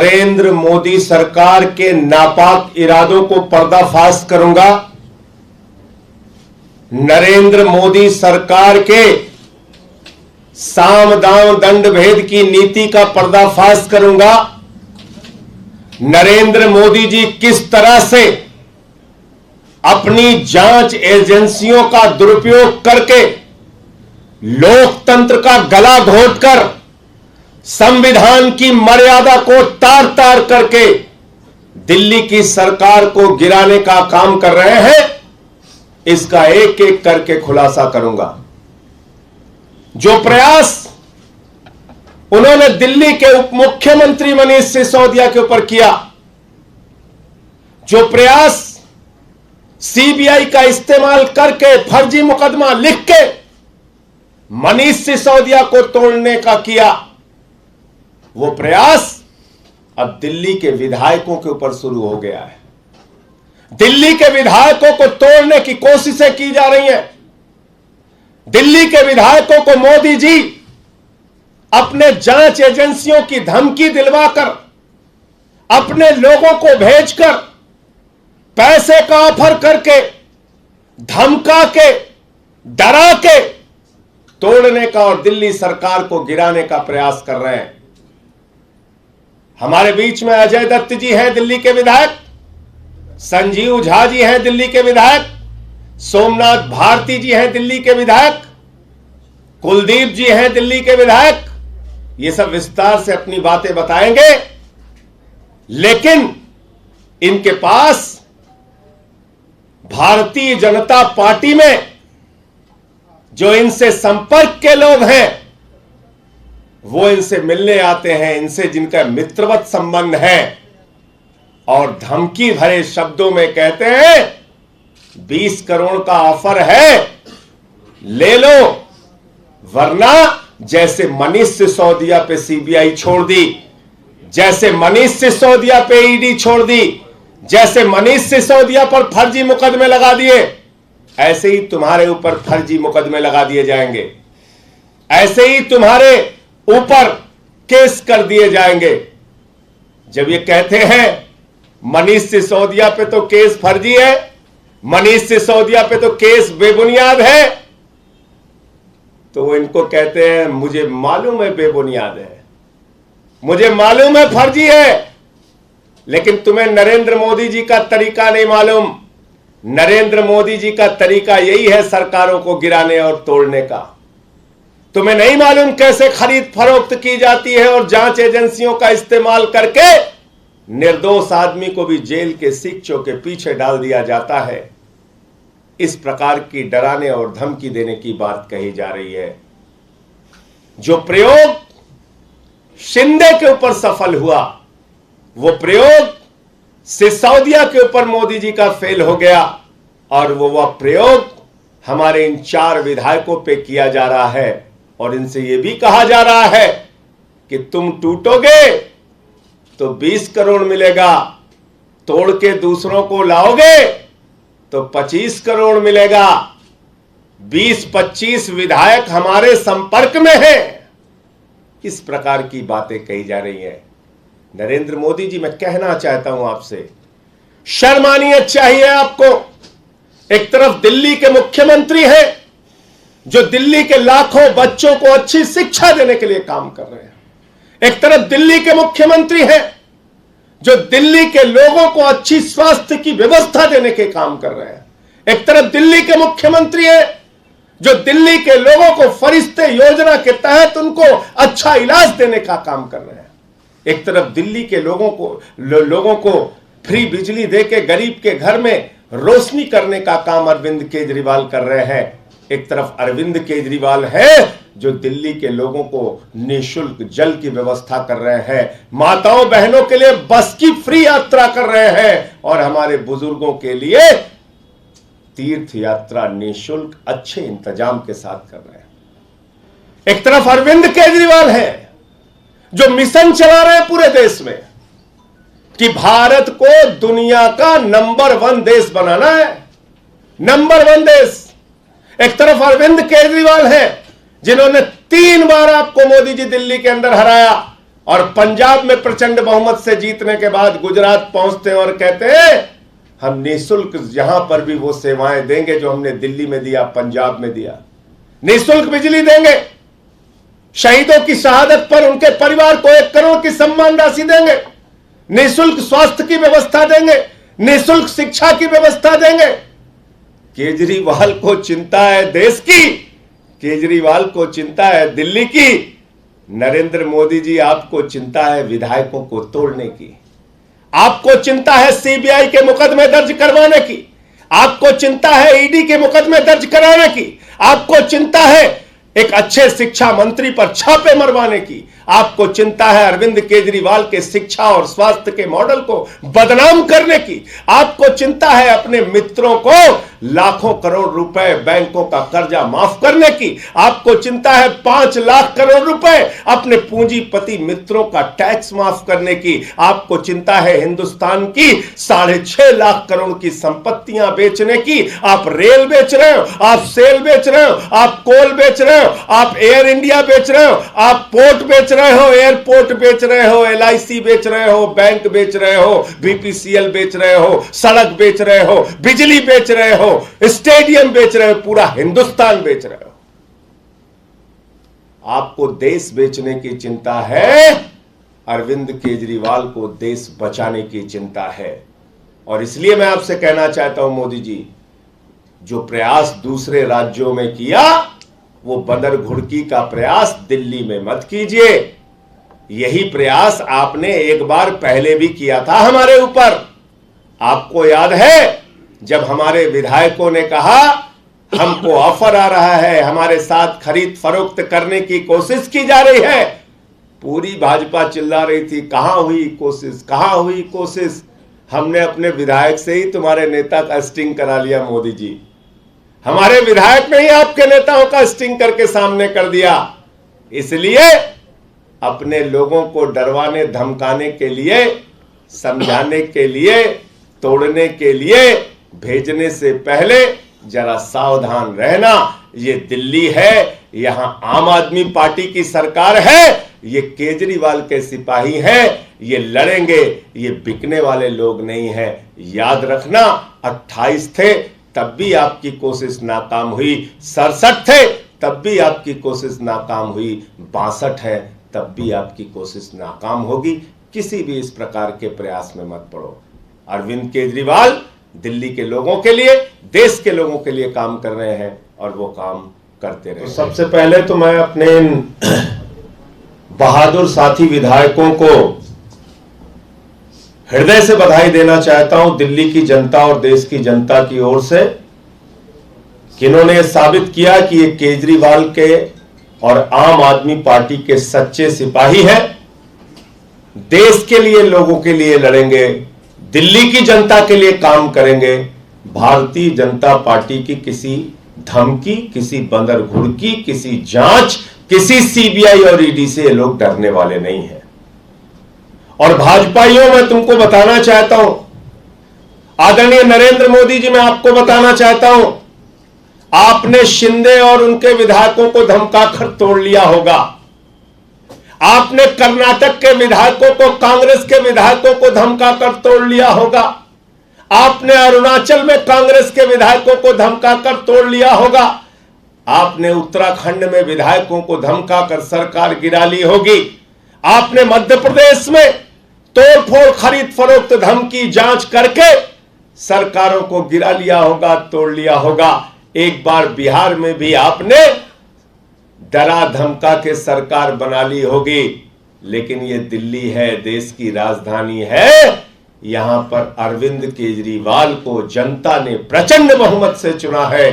नरेंद्र मोदी सरकार के नापाक इरादों को पर्दाफाश करूंगा। नरेंद्र मोदी सरकार के साम दाम दंड भेद की नीति का पर्दाफाश करूंगा। नरेंद्र मोदी जी किस तरह से अपनी जांच एजेंसियों का दुरुपयोग करके लोकतंत्र का गला घोटकर संविधान की मर्यादा को तार तार करके दिल्ली की सरकार को गिराने का काम कर रहे हैं, इसका एक एक करके खुलासा करूंगा। जो प्रयास उन्होंने दिल्ली के उप मुख्यमंत्री मनीष सिसोदिया के ऊपर किया, जो प्रयास सीबीआई का इस्तेमाल करके फर्जी मुकदमा लिख के मनीष सिसोदिया को तोड़ने का किया, वो प्रयास अब दिल्ली के विधायकों के ऊपर शुरू हो गया है। दिल्ली के विधायकों को तोड़ने की कोशिशें की जा रही हैं। दिल्ली के विधायकों को मोदी जी अपने जांच एजेंसियों की धमकी दिलवाकर, अपने लोगों को भेजकर, पैसे का ऑफर करके, धमका के, डरा के तोड़ने का और दिल्ली सरकार को गिराने का प्रयास कर रहे हैं। हमारे बीच में अजय दत्त जी हैं, दिल्ली के विधायक, संजीव झा जी हैं, दिल्ली के विधायक, सोमनाथ भारती जी हैं, दिल्ली के विधायक, कुलदीप जी हैं, दिल्ली के विधायक। ये सब विस्तार से अपनी बातें बताएंगे, लेकिन इनके पास भारतीय जनता पार्टी में जो इनसे संपर्क के लोग हैं, वो इनसे मिलने आते हैं, इनसे जिनका मित्रवत संबंध है, और धमकी भरे शब्दों में कहते हैं 20 करोड़ का ऑफर है, ले लो, वरना जैसे मनीष सिसोदिया पे सीबीआई छोड़ दी, जैसे मनीष सिसोदिया पे ईडी छोड़ दी, जैसे मनीष सिसोदिया पर फर्जी मुकदमे लगा दिए, ऐसे ही तुम्हारे ऊपर फर्जी मुकदमे लगा दिए जाएंगे, ऐसे ही तुम्हारे ऊपर केस कर दिए जाएंगे। जब ये कहते हैं मनीष सिसोदिया पे तो केस फर्जी है, मनीष सिसोदिया पे तो केस बेबुनियाद है, तो वो इनको कहते हैं मुझे मालूम है बेबुनियाद है, मुझे मालूम है फर्जी है, लेकिन तुम्हें नरेंद्र मोदी जी का तरीका नहीं मालूम। नरेंद्र मोदी जी का तरीका यही है सरकारों को गिराने और तोड़ने का। तुम्हें नहीं मालूम कैसे खरीद फरोख्त की जाती है और जांच एजेंसियों का इस्तेमाल करके निर्दोष आदमी को भी जेल के सिक्चों के पीछे डाल दिया जाता है। इस प्रकार की डराने और धमकी देने की बात कही जा रही है। जो प्रयोग शिंदे के ऊपर सफल हुआ, वो प्रयोग सिसोदिया के ऊपर मोदी जी का फेल हो गया, और वो प्रयोग हमारे इन 4 विधायकों पे किया जा रहा है, और इनसे यह भी कहा जा रहा है कि तुम टूटोगे तो 20 करोड़ मिलेगा, तोड़ के दूसरों को लाओगे तो 25 करोड़ मिलेगा। 20-25 विधायक हमारे संपर्क में हैं। इस प्रकार की बातें कही जा रही हैं। नरेंद्र मोदी जी, मैं कहना चाहता हूं आपसे, शर्म आनी चाहिए आपको। एक तरफ दिल्ली के मुख्यमंत्री हैं जो दिल्ली के लाखों बच्चों को अच्छी शिक्षा देने के लिए काम कर रहे हैं। एक तरफ दिल्ली के मुख्यमंत्री हैं जो दिल्ली के लोगों को अच्छी स्वास्थ्य की व्यवस्था देने के काम कर रहे हैं। एक तरफ दिल्ली के मुख्यमंत्री हैं जो दिल्ली के लोगों को फरिश्ते योजना के तहत उनको अच्छा इलाज देने का काम कर रहे हैं। एक तरफ दिल्ली के लोगों को फ्री बिजली देके गरीब के घर में रोशनी करने का काम अरविंद केजरीवाल कर रहे हैं। एक तरफ अरविंद केजरीवाल है जो दिल्ली के लोगों को निःशुल्क जल की व्यवस्था कर रहे हैं, माताओं बहनों के लिए बस की फ्री यात्रा कर रहे हैं, और हमारे बुजुर्गों के लिए तीर्थ यात्रा निःशुल्क अच्छे इंतजाम के साथ कर रहे हैं। एक तरफ अरविंद केजरीवाल है जो मिशन चला रहे हैं पूरे देश में कि भारत को दुनिया का नंबर 1 देश बनाना है, नंबर 1 देश। एक तरफ अरविंद केजरीवाल है जिन्होंने 3 बार आपको मोदी जी दिल्ली के अंदर हराया, और पंजाब में प्रचंड बहुमत से जीतने के बाद गुजरात पहुंचते हैं और कहते हैं हम निःशुल्क यहां पर भी वो सेवाएं देंगे जो हमने दिल्ली में दिया, पंजाब में दिया। निःशुल्क बिजली देंगे, शहीदों की शहादत पर उनके परिवार को 1 करोड़ की सम्मान राशि देंगे, निःशुल्क स्वास्थ्य की व्यवस्था देंगे, निःशुल्क शिक्षा की व्यवस्था देंगे। केजरीवाल को चिंता है देश की, केजरीवाल को चिंता है दिल्ली की। नरेंद्र मोदी जी, आपको चिंता है विधायकों को तोड़ने की, आपको चिंता है सीबीआई के मुकदमे दर्ज करवाने की, आपको चिंता है ईडी के मुकदमे दर्ज कराने की, आपको चिंता है एक अच्छे शिक्षा मंत्री पर छापे मरवाने की, आपको चिंता है अरविंद केजरीवाल के शिक्षा और स्वास्थ्य के मॉडल को बदनाम करने की, आपको चिंता है अपने मित्रों को लाखों करोड़ रुपए बैंकों का कर्जा माफ करने की, आपको चिंता है 5 लाख करोड़ रुपए अपने पूंजीपति मित्रों का टैक्स माफ करने की, आपको चिंता है हिंदुस्तान की 6.5 लाख करोड़ की संपत्तियां बेचने की। आप रेल बेच रहे हो, आप सेल बेच रहे हो, आप कोल बेच रहे हो, आप एयर इंडिया बेच रहे हो, आप पोर्ट बेच रहे हो, एयरपोर्ट बेच रहे हो, LIC बेच रहे हो, बैंक बेच रहे हो, BPCL बेच रहे हो, सड़क बेच रहे हो, बिजली बेच रहे हो, स्टेडियम बेच रहे हो, पूरा हिंदुस्तान बेच रहे हो। आपको देश बेचने की चिंता है, अरविंद केजरीवाल को देश बचाने की चिंता है। और इसलिए मैं आपसे कहना चाहता हूं मोदी जी, जो प्रयास दूसरे राज्यों में किया वो बंदर घुड़की का प्रयास दिल्ली में मत कीजिए। यही प्रयास आपने एक बार पहले भी किया था हमारे ऊपर। आपको याद है जब हमारे विधायकों ने कहा हमको ऑफर आ रहा है, हमारे साथ खरीद फरोख्त करने की कोशिश की जा रही है, पूरी भाजपा चिल्ला रही थी कहां हुई कोशिश, कहां हुई कोशिश। हमने अपने विधायक से ही तुम्हारे नेता का स्टिंग करा लिया मोदी जी, हमारे विधायक ने ही आपके नेताओं का स्टिंग करके सामने कर दिया। इसलिए अपने लोगों को डरवाने धमकाने के लिए, समझाने के लिए, तोड़ने के लिए भेजने से पहले जरा सावधान रहना। ये दिल्ली है, यहां आम आदमी पार्टी की सरकार है, ये केजरीवाल के सिपाही हैं, ये लड़ेंगे, ये बिकने वाले लोग नहीं हैं। याद रखना 28 थे तब भी आपकी कोशिश नाकाम हुई, 67 थे तब भी आपकी कोशिश नाकाम हुई, 62 है तब भी आपकी कोशिश नाकाम होगी। किसी भी इस प्रकार के प्रयास में मत पड़ो। अरविंद केजरीवाल दिल्ली के लोगों के लिए, देश के लोगों के लिए काम कर रहे हैं और वो काम करते रहे। सबसे पहले तो मैं अपने बहादुर साथी विधायकों को हृदय से बधाई देना चाहता हूं, दिल्ली की जनता और देश की जनता की ओर से, कि इन्होंने यह साबित किया कि ये केजरीवाल के और आम आदमी पार्टी के सच्चे सिपाही हैं। देश के लिए, लोगों के लिए लड़ेंगे, दिल्ली की जनता के लिए काम करेंगे। भारतीय जनता पार्टी की किसी धमकी, किसी बंदर घुड़की, किसी जांच, किसी सीबीआई और ईडी से ये लोग डरने वाले नहीं हैं। और भाजपाइयों, मैं तुमको बताना चाहता हूं, आदरणीय नरेंद्र मोदी जी, मैं आपको बताना चाहता हूं, आपने शिंदे और उनके विधायकों को धमकाकर तोड़ लिया होगा। आपने कर्नाटक के विधायकों को, कांग्रेस के विधायकों को धमकाकर तोड़ लिया होगा। आपने अरुणाचल में कांग्रेस के विधायकों को धमकाकर तोड़ लिया होगा। आपने उत्तराखंड में विधायकों को धमकाकर सरकार गिरा ली होगी। आपने मध्य प्रदेश में तोड़फोड़, खरीद फरोख्त, धमकी, जांच करके सरकारों को गिरा लिया होगा, तोड़ लिया होगा। एक बार बिहार में भी आपने डरा धमका के सरकार बना ली होगी। लेकिन ये दिल्ली है, देश की राजधानी है, यहां पर अरविंद केजरीवाल को जनता ने प्रचंड बहुमत से चुना है।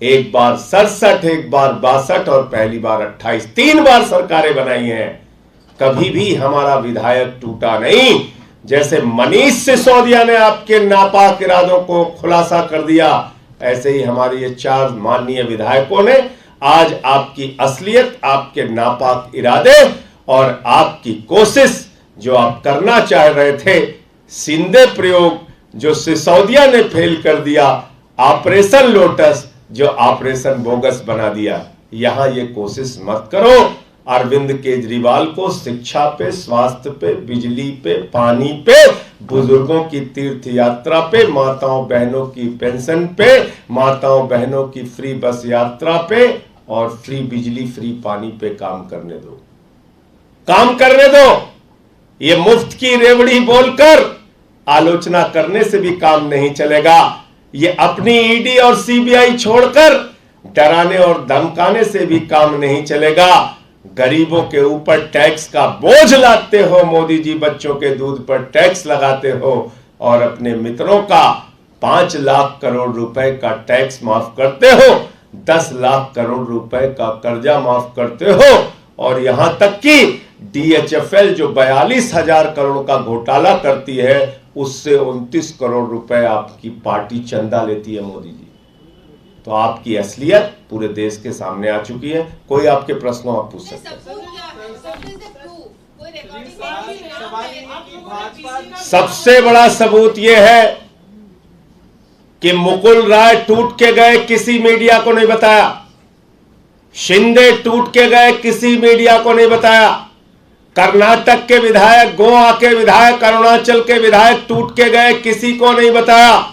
एक बार 67, एक बार 62 और पहली बार 28, 3 बार सरकारें बनाई हैं। कभी भी हमारा विधायक टूटा नहीं। जैसे मनीष सिसोदिया ने आपके नापाक इरादों को खुलासा कर दिया, ऐसे ही हमारे ये 4 माननीय विधायकों ने आज आपकी असलियत, आपके नापाक इरादे और आपकी कोशिश जो आप करना चाह रहे थे, शिंदे प्रयोग जो सिसोदिया ने फेल कर दिया, ऑपरेशन लोटस जो ऑपरेशन बोगस बना दिया, यहां ये कोशिश मत करो। अरविंद केजरीवाल को शिक्षा पे, स्वास्थ्य पे, बिजली पे, पानी पे, बुजुर्गों की तीर्थ यात्रा पे, माताओं बहनों की पेंशन पे, माताओं बहनों की फ्री बस यात्रा पे और फ्री बिजली, फ्री पानी पे काम करने दो, काम करने दो। ये मुफ्त की रेवड़ी बोलकर आलोचना करने से भी काम नहीं चलेगा। ये अपनी ईडी और सीबीआई छोड़कर डराने और धमकाने से भी काम नहीं चलेगा। गरीबों के ऊपर टैक्स का बोझ लाते हो मोदी जी, बच्चों के दूध पर टैक्स लगाते हो और अपने मित्रों का 5 लाख करोड़ रुपए का टैक्स माफ करते हो, 10 लाख करोड़ रुपए का कर्जा माफ करते हो और यहां तक कि DHFL जो 42,000 करोड़ का घोटाला करती है उससे 29 करोड़ रुपए आपकी पार्टी चंदा लेती है मोदी जी। तो आपकी असलियत पूरे देश के सामने आ चुकी है। कोई आपके प्रश्नों आप पूछ सकते हैं। सबसे बड़ा सबूत यह है कि मुकुल राय टूट के गए, किसी मीडिया को नहीं बताया। शिंदे टूट के गए, किसी मीडिया को नहीं बताया। कर्नाटक के विधायक, गोवा के विधायक, अरुणाचल के विधायक टूट के गए, किसी को नहीं बताया।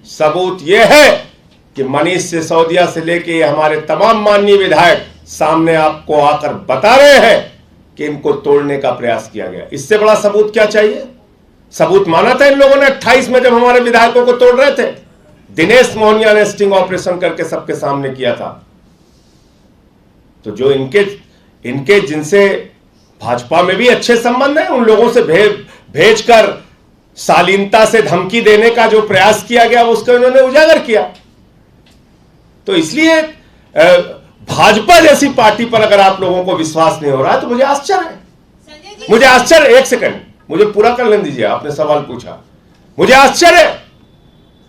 सबूत यह है कि मनीष सिसोदिया से लेके हमारे तमाम माननीय विधायक सामने आपको आकर बता रहे हैं कि इनको तोड़ने का प्रयास किया गया। इससे बड़ा सबूत क्या चाहिए? सबूत माना था इन लोगों ने 28 में जब हमारे विधायकों को तोड़ रहे थे। दिनेश मोहनिया ने स्टिंग ऑपरेशन करके सबके सामने किया था। तो जो इनके जिनसे भाजपा में भी अच्छे संबंध है, उन लोगों से भेजकर शालीनता से धमकी देने का जो प्रयास किया गया उसको इन्होंने उजागर किया। तो इसलिए भाजपा जैसी पार्टी पर अगर आप लोगों को विश्वास नहीं हो रहा है तो मुझे आश्चर्य है। मुझे आश्चर्य, एक सेकंड मुझे पूरा कर लेने दीजिए, आपने सवाल पूछा। मुझे आश्चर्य है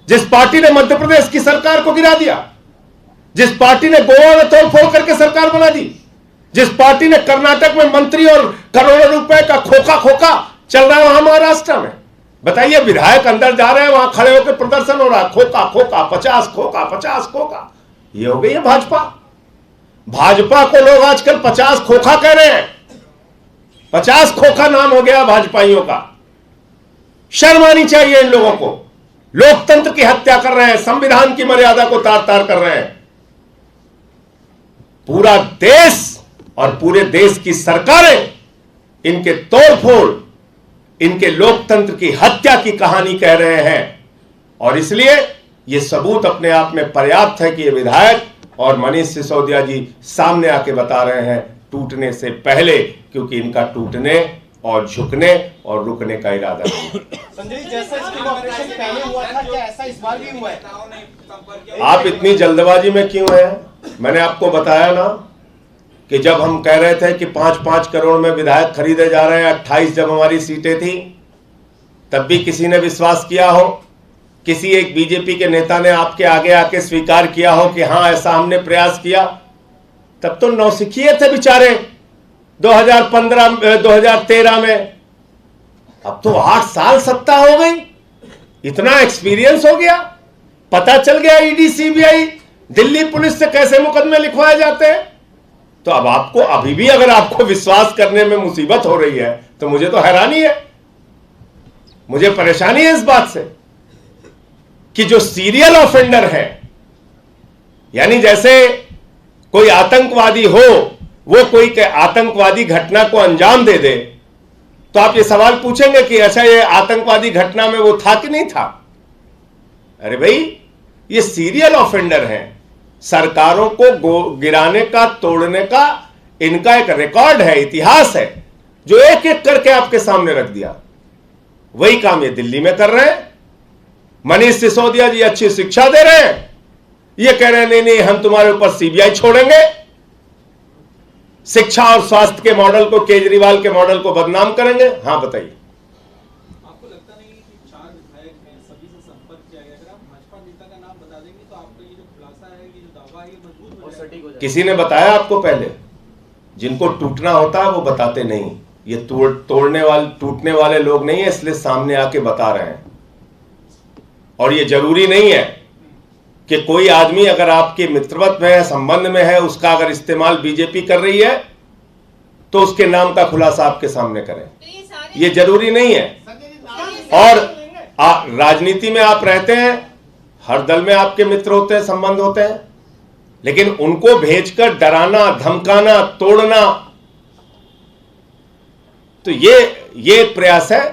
जिस पार्टी ने मध्य प्रदेश की सरकार को गिरा दिया, जिस पार्टी ने गोवा में तोड़फोड़ करके सरकार बना दी, जिस पार्टी ने कर्नाटक में मंत्री और करोड़ों रुपए का खोखा चल रहा है वहां महाराष्ट्र में। बताइए, विधायक अंदर जा रहे हैं, वहां खड़े होकर प्रदर्शन हो रहा है, खोखा 50 खोखा। ये हो गई है भाजपा। भाजपा को लोग आजकल 50 खोखा कह रहे हैं। 50 खोखा नाम हो गया भाजपाइयों का। शर्म आनी चाहिए इन लोगों को। लोकतंत्र की हत्या कर रहे हैं, संविधान की मर्यादा को तार-तार कर रहे हैं। पूरा देश और पूरे देश की सरकारें इनके तोड़फोड़, इनके लोकतंत्र की हत्या की कहानी कह रहे हैं। और इसलिए यह सबूत अपने आप में पर्याप्त है कि ये विधायक और मनीष सिसोदिया जी सामने आके बता रहे हैं टूटने से पहले, क्योंकि इनका टूटने और झुकने और रुकने का इरादा नहीं। संजय जी, जैसा स्टिंग ऑपरेशन पहले हुआ था, क्या ऐसा इस बार भी हुआ है? आप इतनी जल्दबाजी में क्यों हैं? मैंने आपको बताया ना कि जब हम कह रहे थे कि 5-5 करोड़ में विधायक खरीदे जा रहे हैं, 28 जब हमारी सीटें थी तब भी किसी ने विश्वास किया हो? किसी एक बीजेपी के नेता ने आपके आगे आके स्वीकार किया हो कि हां ऐसा हमने प्रयास किया? तब तो नौसिखिए थे बेचारे 2013 में। अब तो 8 साल सत्ता हो गई, इतना एक्सपीरियंस हो गया, पता चल गया ईडी सीबीआई दिल्ली पुलिस से कैसे मुकदमे लिखवाए जाते हैं। तो अब आपको अभी भी अगर आपको विश्वास करने में मुसीबत हो रही है तो मुझे तो हैरानी है, मुझे परेशानी है इस बात से कि जो सीरियल ऑफेंडर है, यानी जैसे कोई आतंकवादी हो, वो कोई आतंकवादी घटना को अंजाम दे दे, तो आप ये सवाल पूछेंगे कि अच्छा ये आतंकवादी घटना में वो था कि नहीं था? अरे भाई, ये सीरियल ऑफेंडर हैं। सरकारों को गिराने का, तोड़ने का इनका एक रिकॉर्ड है, इतिहास है, जो एक एक करके आपके सामने रख दिया। वही काम ये दिल्ली में कर रहे हैं। मनीष सिसोदिया जी अच्छी शिक्षा दे रहे हैं, ये कह रहे हैं नहीं हम तुम्हारे ऊपर सीबीआई छोड़ेंगे। शिक्षा और स्वास्थ्य के मॉडल को, केजरीवाल के मॉडल को बदनाम करेंगे। हां बताइए, आपको लगता नहीं कि 4 विधायक हैं, सभी से संपर्क किया गया? अगर आप भाजपा नेता का नाम बता देंगे तो आपका ये जो खुलासा है, ये जो दावा है, ये मजबूत हो जाएगा। किसी ने बताया आपको पहले? जिनको टूटना होता है वो बताते नहीं। ये टूटने वाले लोग नहीं है, इसलिए सामने आके बता रहे हैं। और ये जरूरी नहीं है कि कोई आदमी अगर आपके मित्रवत में है, संबंध में है, उसका अगर इस्तेमाल बीजेपी कर रही है तो उसके नाम का खुलासा आपके सामने करें। तो ये सारे ये जरूरी नहीं है। और राजनीति में आप रहते हैं, हर दल में आपके मित्र होते हैं, संबंध होते हैं, लेकिन उनको भेजकर डराना, धमकाना, तोड़ना, तो ये एक प्रयास है।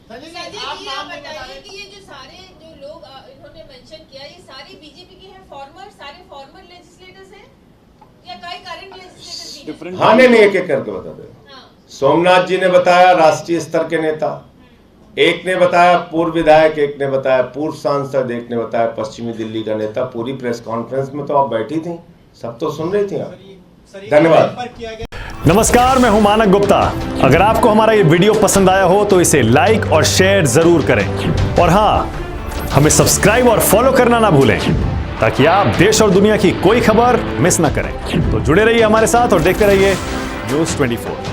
संजय जी आप बताइए कि ये जो सारे जो लोग इन्होंने मेंशन किया, ये सारे बीजेपी के हैं, सारे फॉर्मर लेजिस्लेटर्स हैं या कई करंट लेजिस्लेटर्स भी हैं? हाँ, नहीं, एक एक करके बता दो। हाँ, सोमनाथ जी ने बताया राष्ट्रीय स्तर के नेता, एक ने बताया पूर्व विधायक, एक ने बताया पूर्व सांसद, एक ने बताया पश्चिमी दिल्ली का नेता। पूरी प्रेस कॉन्फ्रेंस में तो आप बैठी थी, सब तो सुन रही थी आप। धन्यवाद। नमस्कार, मैं हूं मानक गुप्ता। अगर आपको हमारा ये वीडियो पसंद आया हो तो इसे लाइक और शेयर जरूर करें, और हां, हमें सब्सक्राइब और फॉलो करना ना भूलें ताकि आप देश और दुनिया की कोई खबर मिस ना करें। तो जुड़े रहिए हमारे साथ और देखते रहिए न्यूज़ 24।